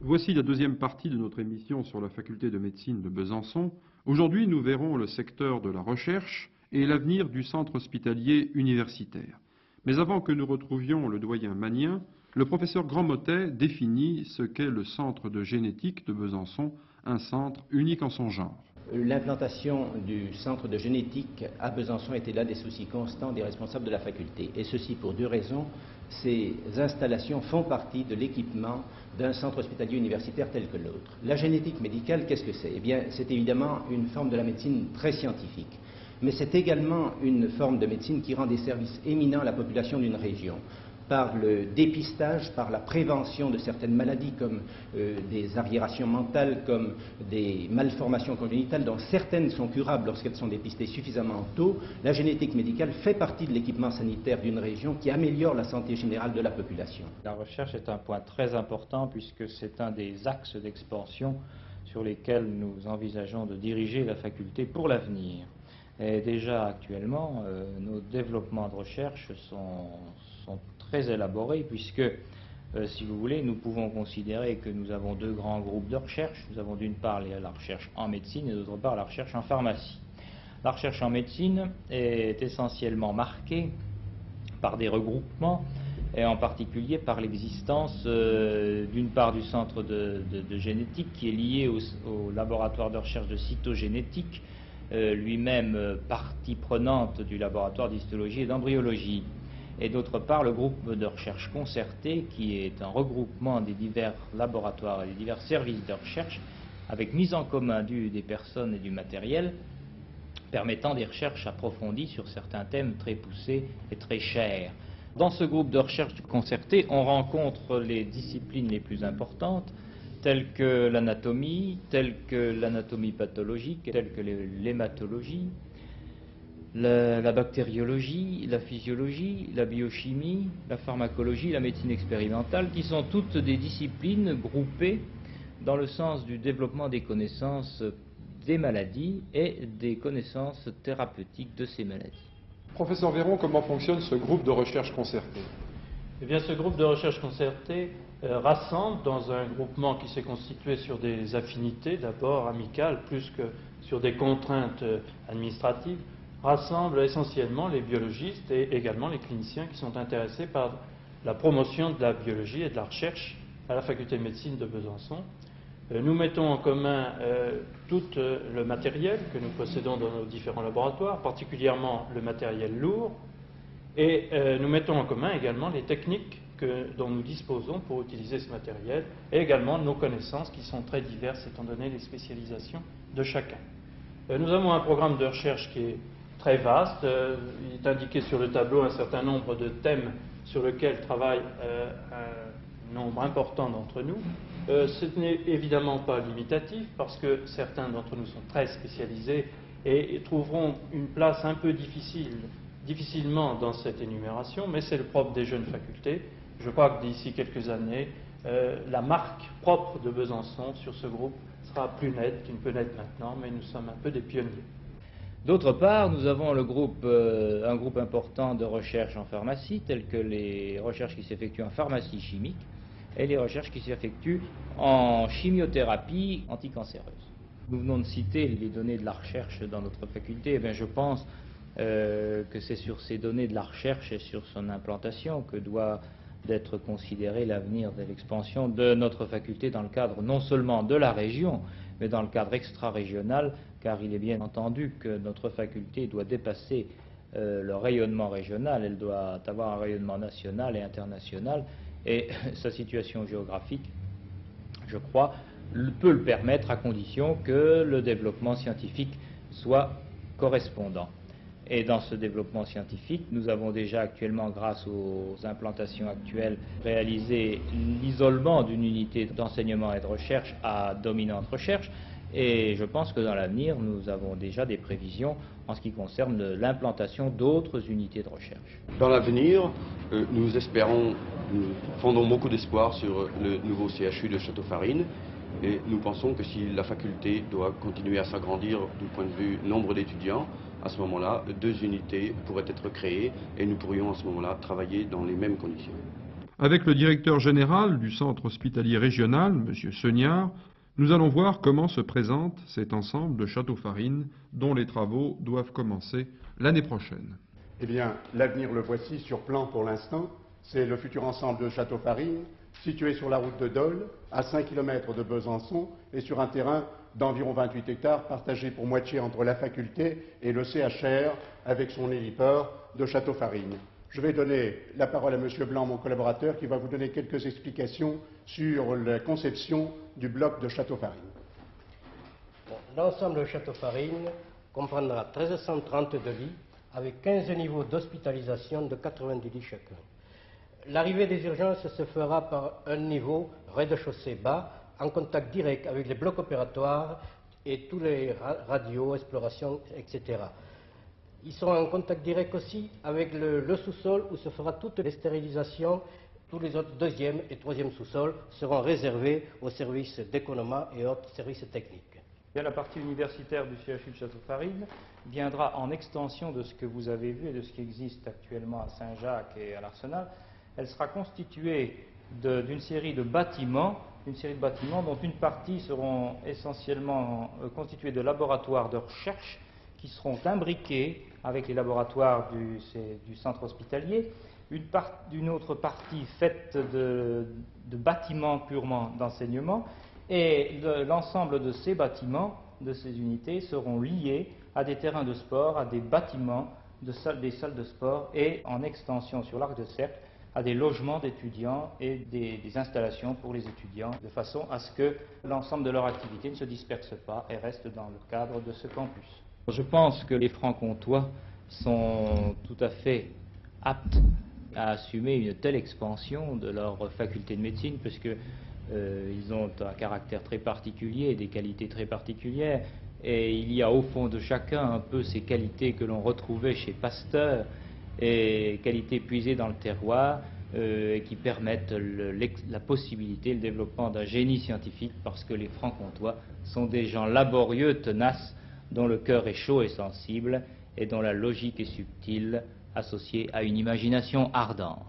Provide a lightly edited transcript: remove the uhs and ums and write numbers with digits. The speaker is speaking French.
Voici la deuxième partie de notre émission sur la faculté de médecine de Besançon. Aujourd'hui, nous verrons le secteur de la recherche et l'avenir du centre hospitalier universitaire. Mais avant que nous retrouvions le doyen Magnien, le professeur Grandmotet définit ce qu'est le centre de génétique de Besançon, un centre unique en son genre. L'implantation du centre de génétique à Besançon était l'un des soucis constants des responsables de la faculté. Et ceci pour deux raisons. Ces installations font partie de l'équipement d'un centre hospitalier universitaire tel que l'autre. La génétique médicale, qu'est-ce que c'est? Eh bien, c'est évidemment une forme de la médecine très scientifique. Mais c'est également une forme de médecine qui rend des services éminents à la population d'une région, par le dépistage, par la prévention de certaines maladies comme des arriérations mentales, comme des malformations congénitales, dont certaines sont curables lorsqu'elles sont dépistées suffisamment tôt. La génétique médicale fait partie de l'équipement sanitaire d'une région qui améliore la santé générale de la population. La recherche est un point très important puisque c'est un des axes d'expansion sur lesquels nous envisageons de diriger la faculté pour l'avenir. Et déjà actuellement, nos développements de recherche sont très élaborés puisque, si vous voulez, nous pouvons considérer que nous avons deux grands groupes de recherche. Nous avons d'une part la recherche en médecine et d'autre part la recherche en pharmacie. La recherche en médecine est essentiellement marquée par des regroupements et en particulier par l'existence d'une part du centre de génétique qui est lié au laboratoire de recherche de cytogénétique, lui-même partie prenante du laboratoire d'histologie et d'embryologie. Et d'autre part, le groupe de recherche concerté, qui est un regroupement des divers laboratoires et des divers services de recherche, avec mise en commun des personnes et du matériel, permettant des recherches approfondies sur certains thèmes très poussés et très chers. Dans ce groupe de recherche concerté, on rencontre les disciplines les plus importantes, telles que l'anatomie pathologique, telles que l'hématologie, la bactériologie, la physiologie, la biochimie, la pharmacologie, la médecine expérimentale, qui sont toutes des disciplines groupées dans le sens du développement des connaissances des maladies et des connaissances thérapeutiques de ces maladies. Professeur Véron, comment fonctionne ce groupe de recherche concerté? Eh bien, ce groupe de recherche concerté rassemble dans un groupement qui s'est constitué sur des affinités, d'abord amicales, plus que sur des contraintes administratives, rassemble essentiellement les biologistes et également les cliniciens qui sont intéressés par la promotion de la biologie et de la recherche à la faculté de médecine de Besançon. Nous mettons en commun tout le matériel que nous possédons dans nos différents laboratoires, particulièrement le matériel lourd, et nous mettons en commun également les techniques dont nous disposons pour utiliser ce matériel, et également nos connaissances qui sont très diverses étant donné les spécialisations de chacun. Nous avons un programme de recherche qui est très vaste. Il est indiqué sur le tableau un certain nombre de thèmes sur lesquels travaillent un nombre important d'entre nous. Ce n'est évidemment pas limitatif parce que certains d'entre nous sont très spécialisés et trouveront une place un peu difficilement dans cette énumération, mais c'est le propre des jeunes facultés. Je crois que d'ici quelques années, la marque propre de Besançon sur ce groupe sera plus nette qu'il ne peut l'être maintenant, mais nous sommes un peu des pionniers. D'autre part, nous avons un groupe important de recherche en pharmacie, telles que les recherches qui s'effectuent en pharmacie chimique et les recherches qui s'effectuent en chimiothérapie anticancéreuse. Nous venons de citer les données de la recherche dans notre faculté. Eh bien, je pense que c'est sur ces données de la recherche et sur son implantation que doit d'être considéré l'avenir de l'expansion de notre faculté dans le cadre non seulement de la région, mais dans le cadre extra-régional, car il est bien entendu que notre faculté doit dépasser le rayonnement régional, elle doit avoir un rayonnement national et international, et sa situation géographique, je crois, peut le permettre à condition que le développement scientifique soit correspondant. Et dans ce développement scientifique, nous avons déjà actuellement, grâce aux implantations actuelles, réalisé l'isolement d'une unité d'enseignement et de recherche à dominante recherche. Et je pense que dans l'avenir, nous avons déjà des prévisions en ce qui concerne l'implantation d'autres unités de recherche. Dans l'avenir, nous espérons, nous fondons beaucoup d'espoir sur le nouveau CHU de Château-Farine. Et nous pensons que si la faculté doit continuer à s'agrandir du point de vue nombre d'étudiants, à ce moment-là, 2 unités pourraient être créées et nous pourrions à ce moment-là travailler dans les mêmes conditions. Avec le directeur général du centre hospitalier régional, M. Seugnard, nous allons voir comment se présente cet ensemble de Château-Farine dont les travaux doivent commencer l'année prochaine. Eh bien, l'avenir le voici sur plan pour l'instant. C'est le futur ensemble de Château-Farine, situé sur la route de Dole, à 5 km de Besançon, et sur un terrain d'environ 28 hectares, partagé pour moitié entre la faculté et le CHR, avec son héliport de Château-Farine. Je vais donner la parole à M. Blanc, mon collaborateur, qui va vous donner quelques explications sur la conception du bloc de Château-Farine. L'ensemble de Château-Farine comprendra 1330 lits, avec 15 niveaux d'hospitalisation de 90 lits chacun. L'arrivée des urgences se fera par un niveau rez-de-chaussée bas, en contact direct avec les blocs opératoires et tous les radios, explorations, etc. Ils seront en contact direct aussi avec le sous-sol où se fera toute les stérilisations. Tous les autres deuxième et troisième sous-sols seront réservés aux services d'économat et autres services techniques. Bien, la partie universitaire du CHU de Château-Farine viendra en extension de ce que vous avez vu et de ce qui existe actuellement à Saint-Jacques et à l'Arsenal. Elle sera constituée d'une série de bâtiments, dont une partie seront essentiellement constitués de laboratoires de recherche qui seront imbriqués avec les laboratoires du centre hospitalier, une autre partie faite de bâtiments purement d'enseignement, et l'ensemble de ces bâtiments, de ces unités, seront liés à des terrains de sport, à des bâtiments, des salles de sport, et en extension sur l'arc de cercle, à des logements d'étudiants et des installations pour les étudiants, de façon à ce que l'ensemble de leur activité ne se disperse pas et reste dans le cadre de ce campus. Je pense que les Francs-Comtois sont tout à fait aptes à assumer une telle expansion de leur faculté de médecine, puisque ils ont un caractère très particulier, des qualités très particulières, et il y a au fond de chacun un peu ces qualités que l'on retrouvait chez Pasteur, et qualités puisées dans le terroir, et qui permettent la possibilité, le développement d'un génie scientifique, parce que les Francs-Comtois sont des gens laborieux, tenaces, dont le cœur est chaud et sensible, et dont la logique est subtile, associée à une imagination ardente.